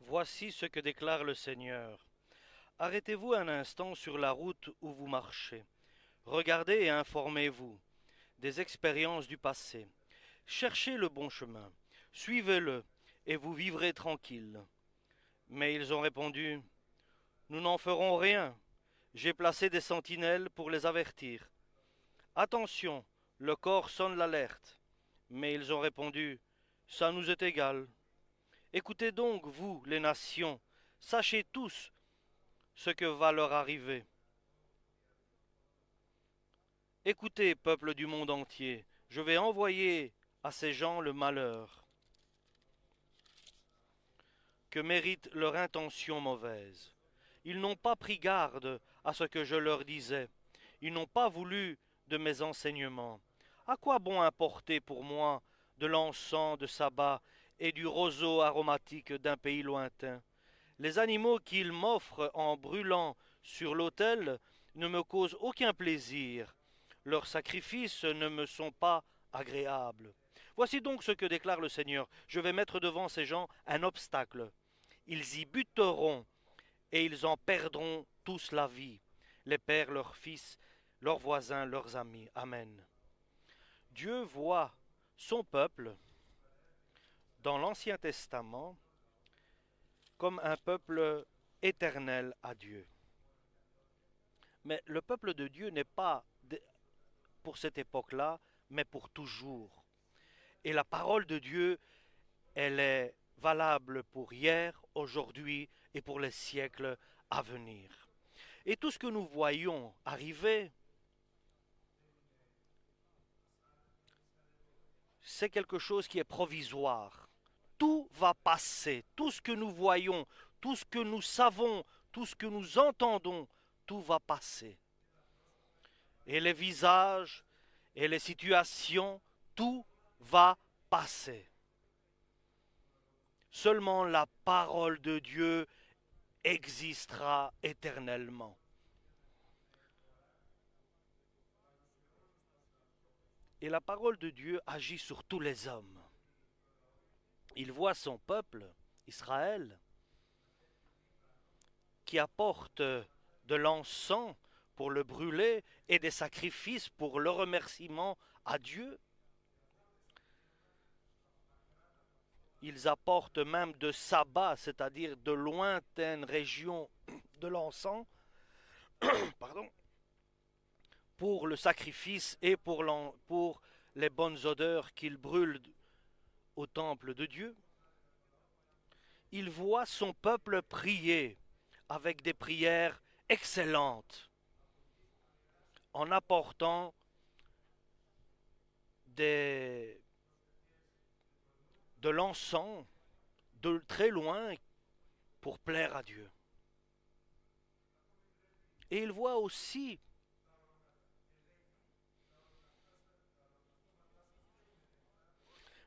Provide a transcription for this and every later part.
Voici ce que déclare le Seigneur. Arrêtez-vous un instant sur la route où vous marchez. Regardez et informez-vous des expériences du passé. Cherchez le bon chemin, suivez-le, et vous vivrez tranquille. Mais ils ont répondu, nous n'en ferons rien. J'ai placé des sentinelles pour les avertir. Attention, le corps sonne l'alerte. Mais ils ont répondu, ça nous est égal. Écoutez donc, vous, les nations, sachez tous ce que va leur arriver. Écoutez, peuple du monde entier, je vais envoyer à ces gens le malheur que mérite leur intention mauvaise. Ils n'ont pas pris garde à ce que je leur disais. Ils n'ont pas voulu de mes enseignements. À quoi bon importer pour moi de l'encens de sabbat et du roseau aromatique d'un pays lointain? Les animaux qu'ils m'offrent en brûlant sur l'autel ne me causent aucun plaisir. Leurs sacrifices ne me sont pas agréables. Voici donc ce que déclare le Seigneur. Je vais mettre devant ces gens un obstacle. Ils y buteront et ils en perdront tous la vie. Les pères, leurs fils, leurs voisins, leurs amis. Amen. Dieu voit son peuple dans l'Ancien Testament comme un peuple éternel à Dieu. Mais le peuple de Dieu n'est pas pour cette époque-là, mais pour toujours. Et la parole de Dieu, elle est valable pour hier, aujourd'hui et pour les siècles à venir. Et tout ce que nous voyons arriver, c'est quelque chose qui est provisoire. Tout va passer. Tout ce que nous voyons, tout ce que nous savons, tout ce que nous entendons, tout va passer. Et les visages et les situations, tout va passer. Seulement la parole de Dieu existera éternellement. Et la parole de Dieu agit sur tous les hommes. Il voit son peuple, Israël, qui apporte de l'encens pour le brûler et des sacrifices pour le remerciement à Dieu. Ils apportent même de sabbat, c'est-à-dire de lointaines régions de l'encens, pardon, pour le sacrifice et pour les bonnes odeurs qu'ils brûlent au temple de Dieu. Il voit son peuple prier avec des prières excellentes, en apportant de l'encens de très loin pour plaire à Dieu. Et il voit aussi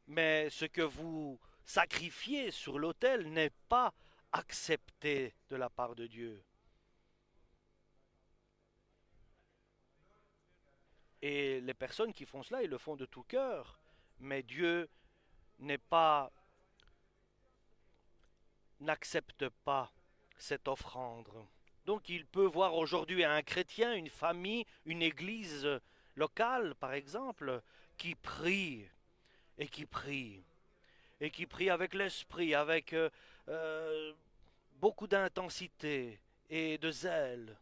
mais ce que vous sacrifiez sur l'autel n'est pas accepté de la part de Dieu. Et les personnes qui font cela, ils le font de tout cœur, mais Dieu n'est pas n'accepte pas cette offrande. Donc il peut voir aujourd'hui un chrétien, une famille, une église locale par exemple, qui prie et qui prie et qui prie avec l'esprit, avec beaucoup d'intensité et de zèle.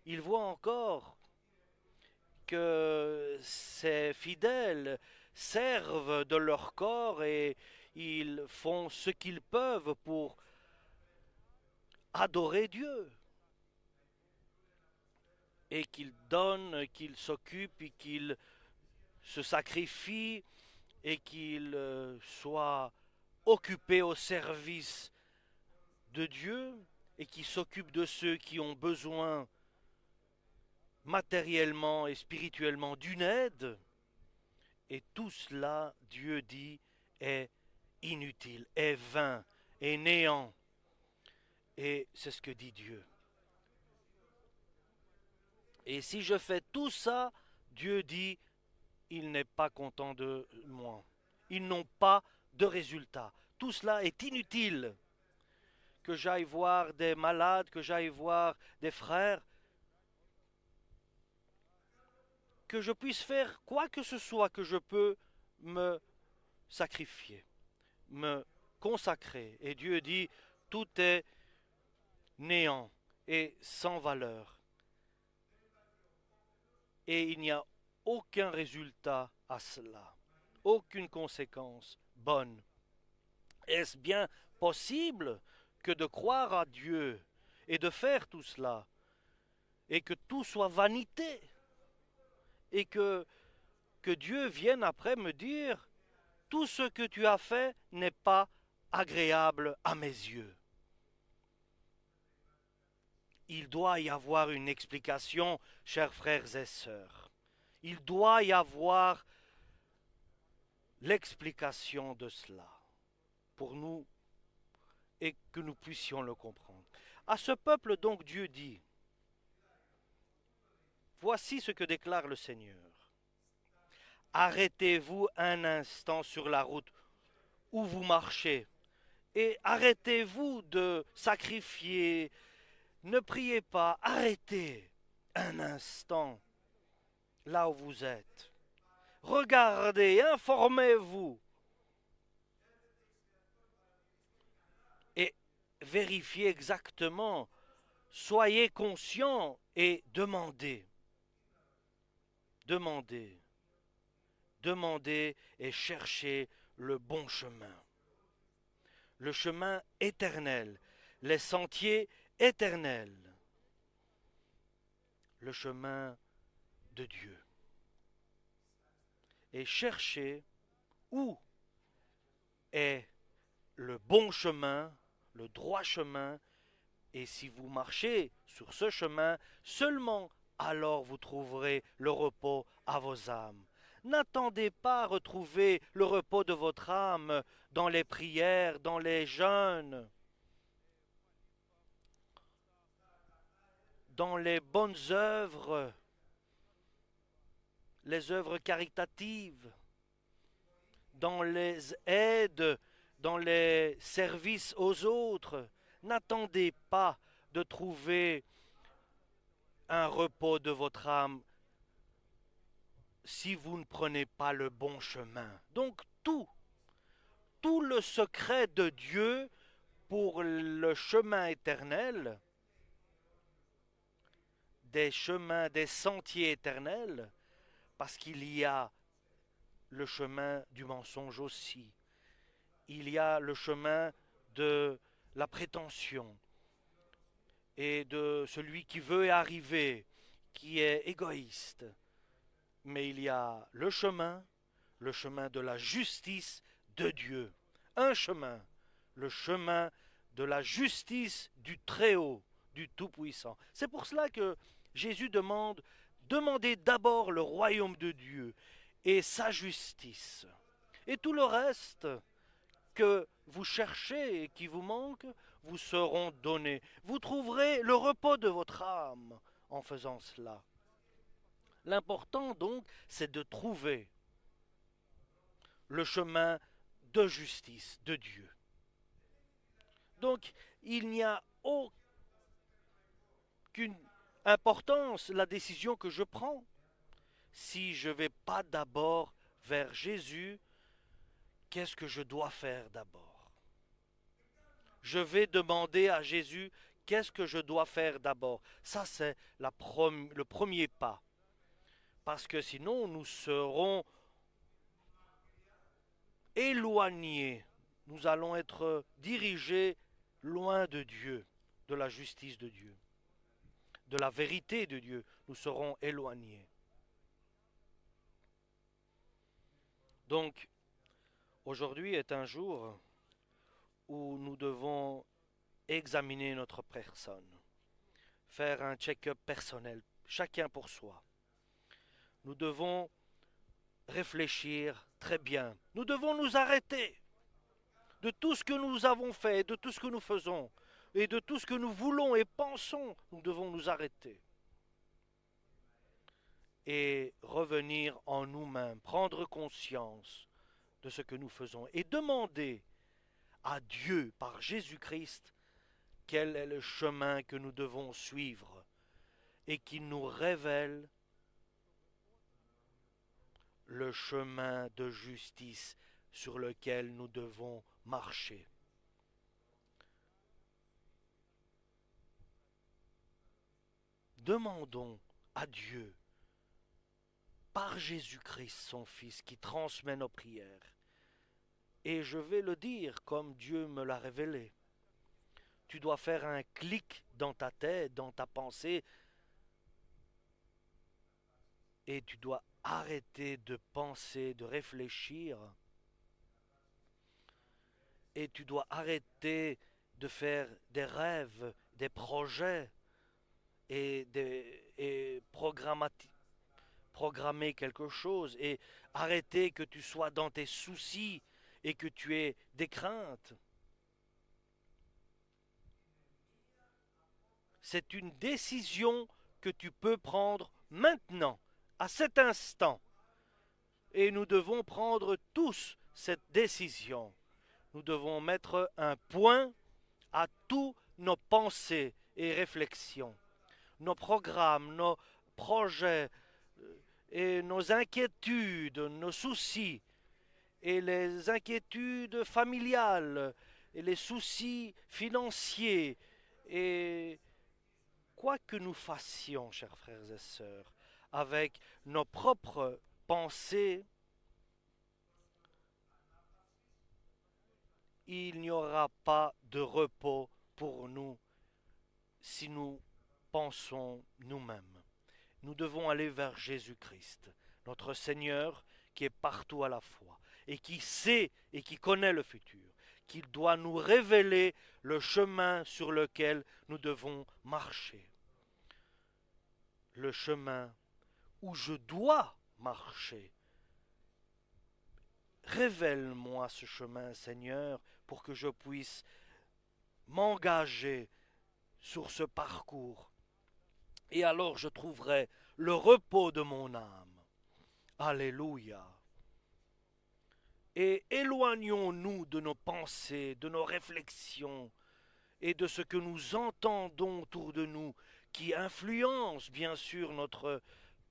Il voit encore que ces fidèles servent de leur corps et ils font ce qu'ils peuvent pour adorer Dieu. Et qu'ils donnent, qu'ils s'occupent et qu'ils se sacrifient et qu'ils soient occupés au service de Dieu et qui s'occupent de ceux qui ont besoin matériellement et spirituellement d'une aide. Et tout cela, Dieu dit, est inutile, est vain, est néant. Et c'est ce que dit Dieu. Et si je fais tout ça, Dieu dit, il n'est pas content de moi. Ils n'ont pas de résultat. Tout cela est inutile. que j'aille voir des malades, que j'aille voir des frères, que je puisse faire quoi que ce soit que je peux me sacrifier, me consacrer. Et Dieu dit, tout est néant et sans valeur. Et il n'y a aucun résultat à cela, aucune conséquence bonne. Est-ce bien possible que de croire à Dieu et de faire tout cela, et que tout soit vanité, et que Dieu vienne après me dire, tout ce que tu as fait n'est pas agréable à mes yeux? Il doit y avoir une explication, chers frères et sœurs. Il doit y avoir l'explication de cela pour nous et que nous puissions le comprendre. À ce peuple donc Dieu dit, voici ce que déclare le Seigneur. Arrêtez-vous un instant sur la route où vous marchez et arrêtez-vous de sacrifier. Ne priez pas, arrêtez un instant là où vous êtes. Regardez, informez-vous et vérifiez exactement. Soyez conscients et demandez. Demandez. Demandez et cherchez le bon chemin. Le chemin éternel, les sentiers éternels. Le chemin de Dieu. Et cherchez où est le bon chemin, le droit chemin, et si vous marchez sur ce chemin, seulement alors vous trouverez le repos à vos âmes. N'attendez pas à retrouver le repos de votre âme dans les prières, dans les jeûnes, dans les bonnes œuvres, les œuvres caritatives, dans les aides, dans les services aux autres. N'attendez pas de trouver un repos de votre âme si vous ne prenez pas le bon chemin. Donc tout le secret de Dieu pour le chemin éternel, des chemins, des sentiers éternels, parce qu'il y a le chemin du mensonge aussi. Il y a le chemin de la prétention et de celui qui veut arriver, qui est égoïste. Mais il y a le chemin de la justice de Dieu. Un chemin, le chemin de la justice du Très-Haut, du Tout-Puissant. C'est pour cela que Jésus demande, demandez d'abord le royaume de Dieu et sa justice. Et tout le reste que vous cherchez et qui vous manque, vous seront donnés. Vous trouverez le repos de votre âme en faisant cela. L'important donc, c'est de trouver le chemin de justice de Dieu. Donc, il n'y a aucune importance la décision que je prends. Si je ne vais pas d'abord vers Jésus, qu'est-ce que je dois faire d'abord? Je vais demander à Jésus, qu'est-ce que je dois faire d'abord? Ça, c'est le premier pas. Parce que sinon, nous serons éloignés. Nous allons être dirigés loin de Dieu, de la justice de Dieu, de la vérité de Dieu. Nous serons éloignés. Donc, aujourd'hui est un jour où nous devons examiner notre personne, faire un check-up personnel, chacun pour soi. Nous devons réfléchir très bien. Nous devons nous arrêter de tout ce que nous avons fait, de tout ce que nous faisons, et de tout ce que nous voulons et pensons. Nous devons nous arrêter et revenir en nous-mêmes, prendre conscience de ce que nous faisons et demander à Dieu par Jésus-Christ quel est le chemin que nous devons suivre et qui nous révèle le chemin de justice sur lequel nous devons marcher. Demandons à Dieu, par Jésus-Christ son Fils, qui transmet nos prières. Et je vais le dire comme Dieu me l'a révélé. Tu dois faire un clic dans ta tête, dans ta pensée, et tu dois arrêter de penser, de réfléchir, et tu dois arrêter de faire des rêves, des projets, et programmer quelque chose, et arrêter que tu sois dans tes soucis et que tu aies des craintes. C'est une décision que tu peux prendre maintenant, à cet instant. Et nous devons prendre tous cette décision. Nous devons mettre un point à tous nos pensées et réflexions, nos programmes, nos projets et nos inquiétudes, nos soucis et les inquiétudes familiales et les soucis financiers et quoi que nous fassions, chers frères et sœurs, avec nos propres pensées, il n'y aura pas de repos pour nous si nous pensons nous-mêmes. Nous devons aller vers Jésus-Christ, notre Seigneur qui est partout à la fois et qui sait et qui connaît le futur, qui doit nous révéler le chemin sur lequel nous devons marcher. Le chemin où je dois marcher. Révèle-moi ce chemin, Seigneur, pour que je puisse m'engager sur ce parcours. Et alors je trouverai le repos de mon âme. Alléluia. Et éloignons-nous de nos pensées, de nos réflexions et de ce que nous entendons autour de nous, qui influence bien sûr notre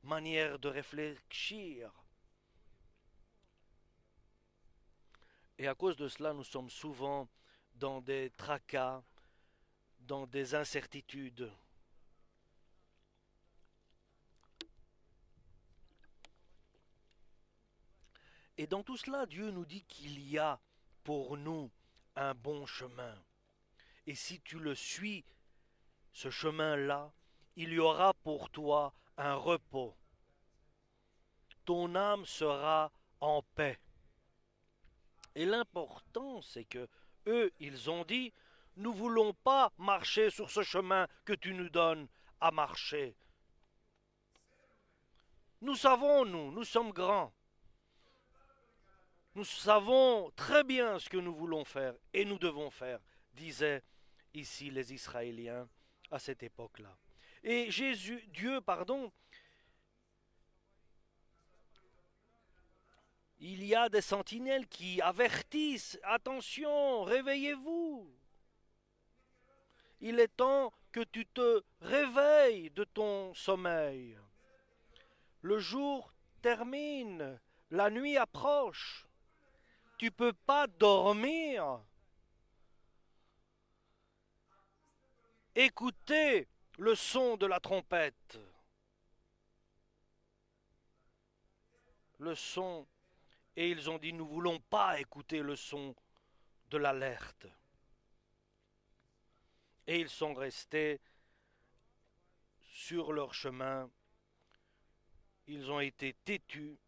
manière de réfléchir. Et à cause de cela, nous sommes souvent dans des tracas, dans des incertitudes. Et dans tout cela, Dieu nous dit qu'il y a pour nous un bon chemin. Et si tu le suis, ce chemin-là, il y aura pour toi un repos. Ton âme sera en paix. Et l'important, c'est que eux, ils ont dit, nous ne voulons pas marcher sur ce chemin que tu nous donnes à marcher. Nous savons, nous sommes grands. Nous savons très bien ce que nous voulons faire et nous devons faire, disaient ici les Israéliens à cette époque-là. Et Dieu, il y a des sentinelles qui avertissent, attention, réveillez-vous. Il est temps que tu te réveilles de ton sommeil. Le jour termine, la nuit approche. Tu ne peux pas dormir. Écoutez le son de la trompette. Le son. Et ils ont dit, nous ne voulons pas écouter le son de l'alerte. Et ils sont restés sur leur chemin. Ils ont été têtus.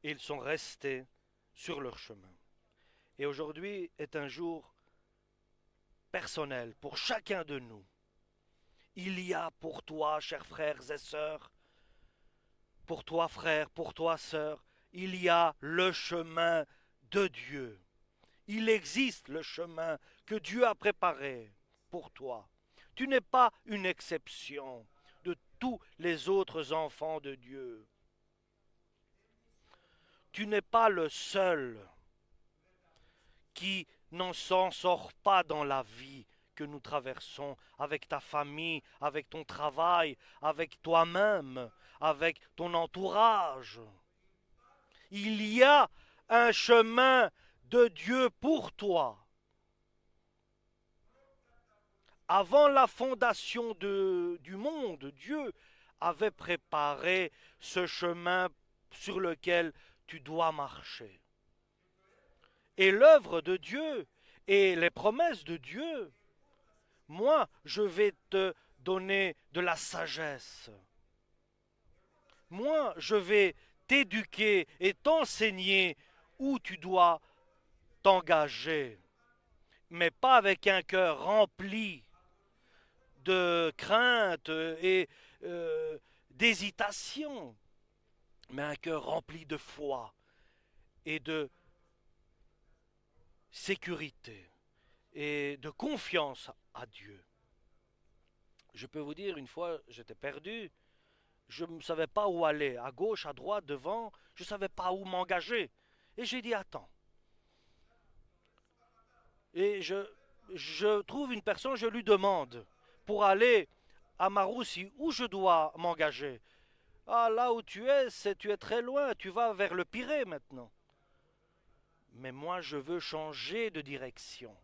Et ils sont restés sur leur chemin. Et aujourd'hui est un jour personnel pour chacun de nous. Il y a pour toi, chers frères et sœurs, pour toi frère, pour toi sœur, il y a le chemin de Dieu. Il existe le chemin que Dieu a préparé pour toi. Tu n'es pas une exception de tous les autres enfants de Dieu. Tu n'es pas le seul qui n'en s'en sort pas dans la vie que nous traversons, avec ta famille, avec ton travail, avec toi-même, avec ton entourage. Il y a un chemin de Dieu pour toi. Avant la fondation du monde, Dieu avait préparé ce chemin sur lequel tu dois marcher. Et l'œuvre de Dieu et les promesses de Dieu, moi, je vais te donner de la sagesse. Moi, je vais t'éduquer et t'enseigner où tu dois t'engager, mais pas avec un cœur rempli de crainte et d'hésitation, mais un cœur rempli de foi et de sécurité et de confiance à Dieu. Je peux vous dire, une fois, j'étais perdu, je ne savais pas où aller, à gauche, à droite, devant, je ne savais pas où m'engager. Et j'ai dit, attends. Et je trouve une personne, je lui demande, pour aller à Maroussi, où je dois m'engager. Ah, là où tu es très loin, tu vas vers le Pirée maintenant. Mais moi, je veux changer de direction.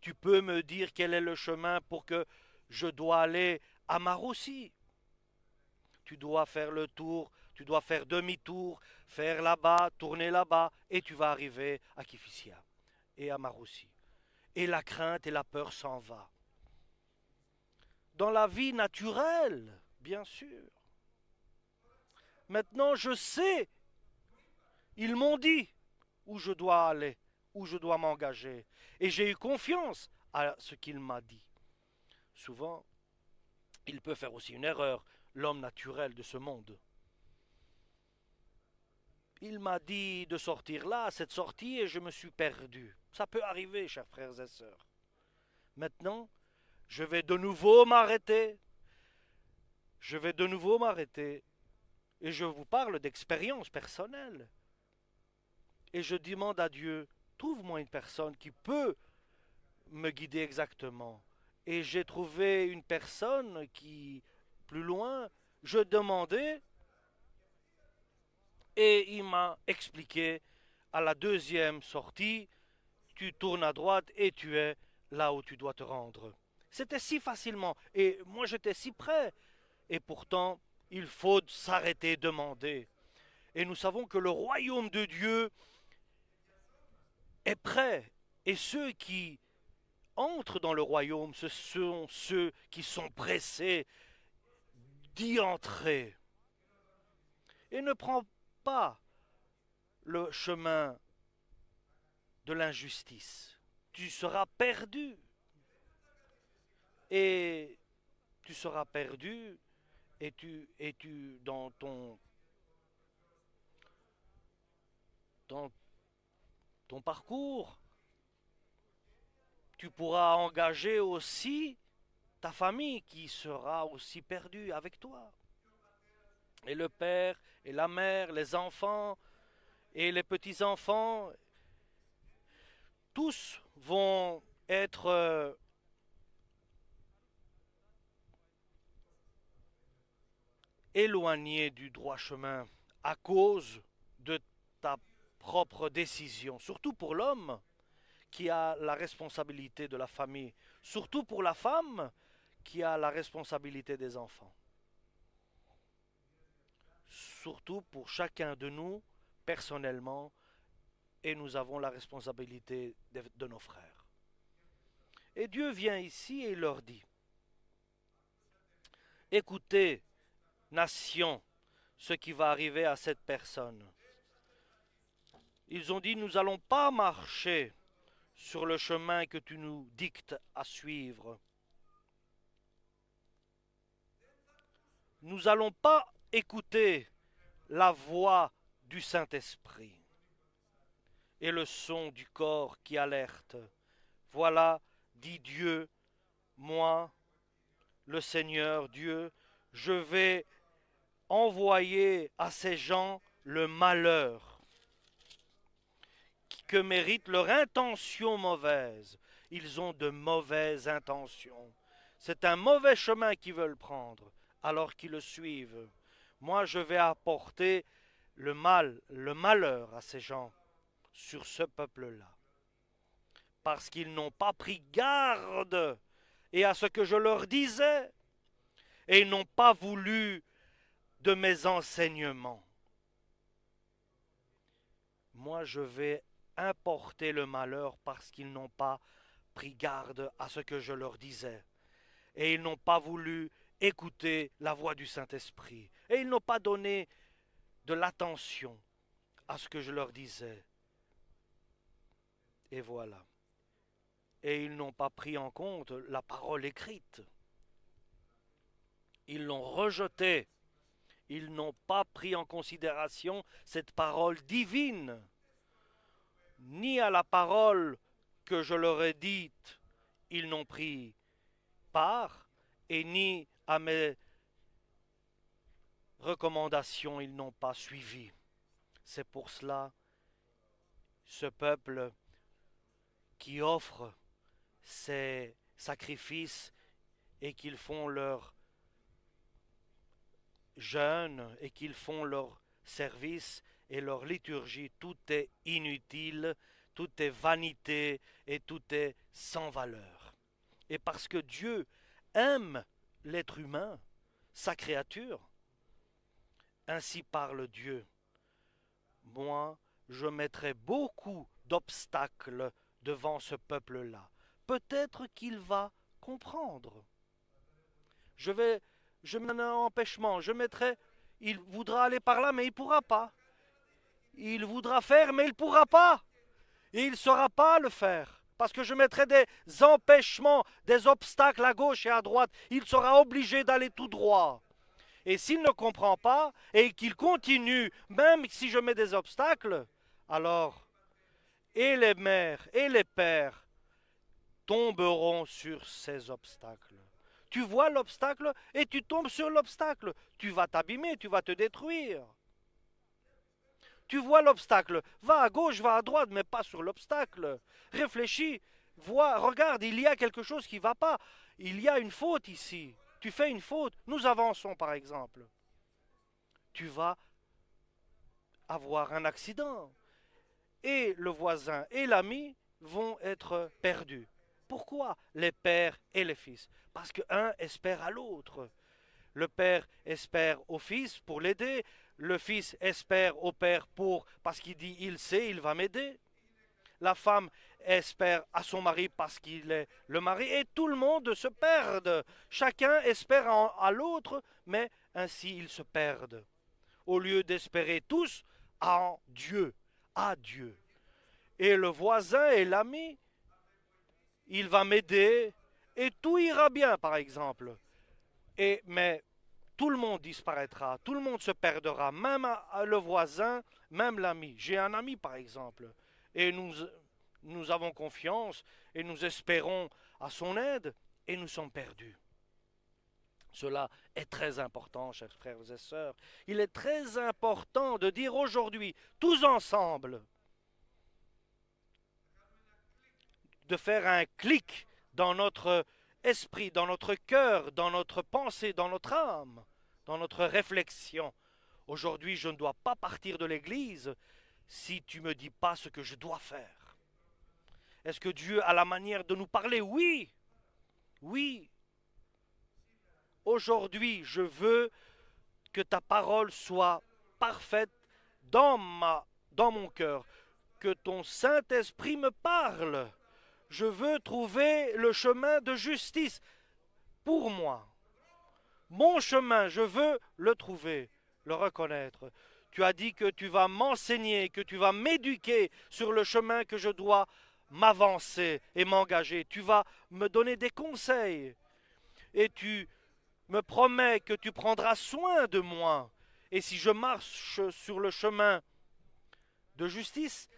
Tu peux me dire quel est le chemin pour que je dois aller à Maroussi. Tu dois faire le tour, tu dois faire demi-tour, faire là-bas, tourner là-bas, et tu vas arriver à Kifissia et à Maroussi. Et la crainte et la peur s'en va. Dans la vie naturelle, bien sûr. Maintenant, je sais, ils m'ont dit où je dois aller, où je dois m'engager. Et j'ai eu confiance à ce qu'il m'a dit. Souvent, il peut faire aussi une erreur, l'homme naturel de ce monde. Il m'a dit de sortir là, cette sortie, et je me suis perdu. Ça peut arriver, chers frères et sœurs. Maintenant, je vais de nouveau m'arrêter. Je vais de nouveau m'arrêter. Et je vous parle d'expérience personnelle. Et je demande à Dieu, trouve-moi une personne qui peut me guider exactement. Et j'ai trouvé une personne qui, plus loin, je demandais, et il m'a expliqué, à la deuxième sortie, tu tournes à droite et tu es là où tu dois te rendre. C'était si facilement, et moi j'étais si près. Et pourtant, il faut s'arrêter, demander. Et nous savons que le royaume de Dieu est prêt. Et ceux qui entrent dans le royaume, ce sont ceux qui sont pressés d'y entrer. Et ne prends pas le chemin de l'injustice. Tu seras perdu. Et tu seras perdu et tu dans ton parcours, tu pourras engager aussi ta famille qui sera aussi perdue avec toi. Et le père et la mère, les enfants et les petits-enfants, tous vont être éloignés du droit chemin à cause de ta propre décision, surtout pour l'homme qui a la responsabilité de la famille, surtout pour la femme qui a la responsabilité des enfants, surtout pour chacun de nous personnellement, et nous avons la responsabilité de nos frères. Et Dieu vient ici et il leur dit, écoutez, nation, ce qui va arriver à cette personne. Ils ont dit, nous n'allons pas marcher sur le chemin que tu nous dictes à suivre. Nous n'allons pas écouter la voix du Saint-Esprit et le son du corps qui alerte. Voilà, dit Dieu, moi, le Seigneur Dieu, je vais envoyer à ces gens le malheur que mérite leur intention mauvaise. ils ont de mauvaises intentions. C'est un mauvais chemin qu'ils veulent prendre, alors qu'ils le suivent. Moi, je vais apporter le mal, le malheur à ces gens sur ce peuple-là. Parce qu'ils n'ont pas pris garde et à ce que je leur disais, et ils n'ont pas voulu de mes enseignements. Moi, je vais importer le malheur parce qu'ils n'ont pas pris garde à ce que je leur disais. Et ils n'ont pas voulu écouter la voix du Saint-Esprit. Et ils n'ont pas donné de l'attention à ce que je leur disais. Et voilà. Et ils n'ont pas pris en compte la parole écrite. Ils l'ont rejetée. Ils n'ont pas pris en considération cette parole divine, ni à la parole que je leur ai dite, ils n'ont pris part, et ni à mes recommandations, ils n'ont pas suivi. C'est pour cela, ce peuple qui offre ses sacrifices et qu'ils font leur jeûne et qu'ils font leur service et leur liturgie, tout est inutile, tout est vanité et tout est sans valeur. Et parce que Dieu aime l'être humain, sa créature, ainsi parle Dieu. Moi, je mettrai beaucoup d'obstacles devant ce peuple-là. Peut-être qu'il va comprendre. Je mets un empêchement, il voudra aller par là, mais il ne pourra pas. Il voudra faire, mais il ne pourra pas. Et il ne saura pas le faire. Parce que je mettrai des empêchements, des obstacles à gauche et à droite. Il sera obligé d'aller tout droit. Et s'il ne comprend pas, et qu'il continue, même si je mets des obstacles, alors, et les mères et les pères tomberont sur ces obstacles. Tu vois l'obstacle et tu tombes sur l'obstacle. Tu vas t'abîmer, tu vas te détruire. Tu vois l'obstacle, va à gauche, va à droite, mais pas sur l'obstacle. Réfléchis, vois, regarde, il y a quelque chose qui ne va pas. Il y a une faute ici. Tu fais une faute. Nous avançons, par exemple. Tu vas avoir un accident. Et le voisin et l'ami vont être perdus. Pourquoi les pères et les fils? Parce qu'un espère à l'autre. Le père espère au fils pour l'aider. Le fils espère au père parce qu'il dit il sait, il va m'aider. La femme espère à son mari parce qu'il est le mari. Et tout le monde se perd. Chacun espère à l'autre, mais ainsi ils se perdent. Au lieu d'espérer tous en Dieu, à Dieu. Et le voisin et l'ami, il va m'aider et tout ira bien, par exemple. Mais tout le monde disparaîtra, tout le monde se perdra, même le voisin, même l'ami. J'ai un ami, par exemple, et nous avons confiance et nous espérons à son aide et nous sommes perdus. Cela est très important, chers frères et sœurs. Il est très important de dire aujourd'hui, tous ensemble, de faire un clic dans notre esprit, dans notre cœur, dans notre pensée, dans notre âme, dans notre réflexion. Aujourd'hui, je ne dois pas partir de l'église si tu ne me dis pas ce que je dois faire. Est-ce que Dieu a la manière de nous parler? Oui. Oui. Aujourd'hui, je veux que ta parole soit parfaite dans mon cœur, que ton Saint-Esprit me parle. Je veux trouver le chemin de justice pour moi. Mon chemin, je veux le trouver, le reconnaître. Tu as dit que tu vas m'enseigner, que tu vas m'éduquer sur le chemin que je dois m'avancer et m'engager. Tu vas me donner des conseils. Et tu me promets que tu prendras soin de moi. Et si je marche sur le chemin de justice,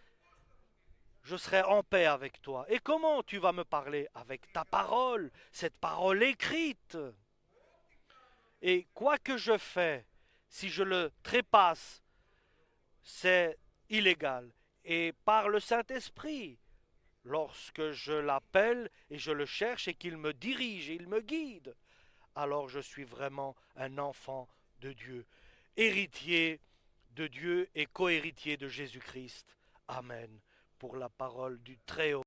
je serai en paix avec toi. Et comment tu vas me parler? Avec ta parole, cette parole écrite. Et quoi que je fais, si je le trépasse, c'est illégal. Et par le Saint-Esprit, lorsque je l'appelle et je le cherche et qu'il me dirige et il me guide, alors je suis vraiment un enfant de Dieu, héritier de Dieu et co-héritier de Jésus-Christ. Amen. Pour la parole du Très-Haut.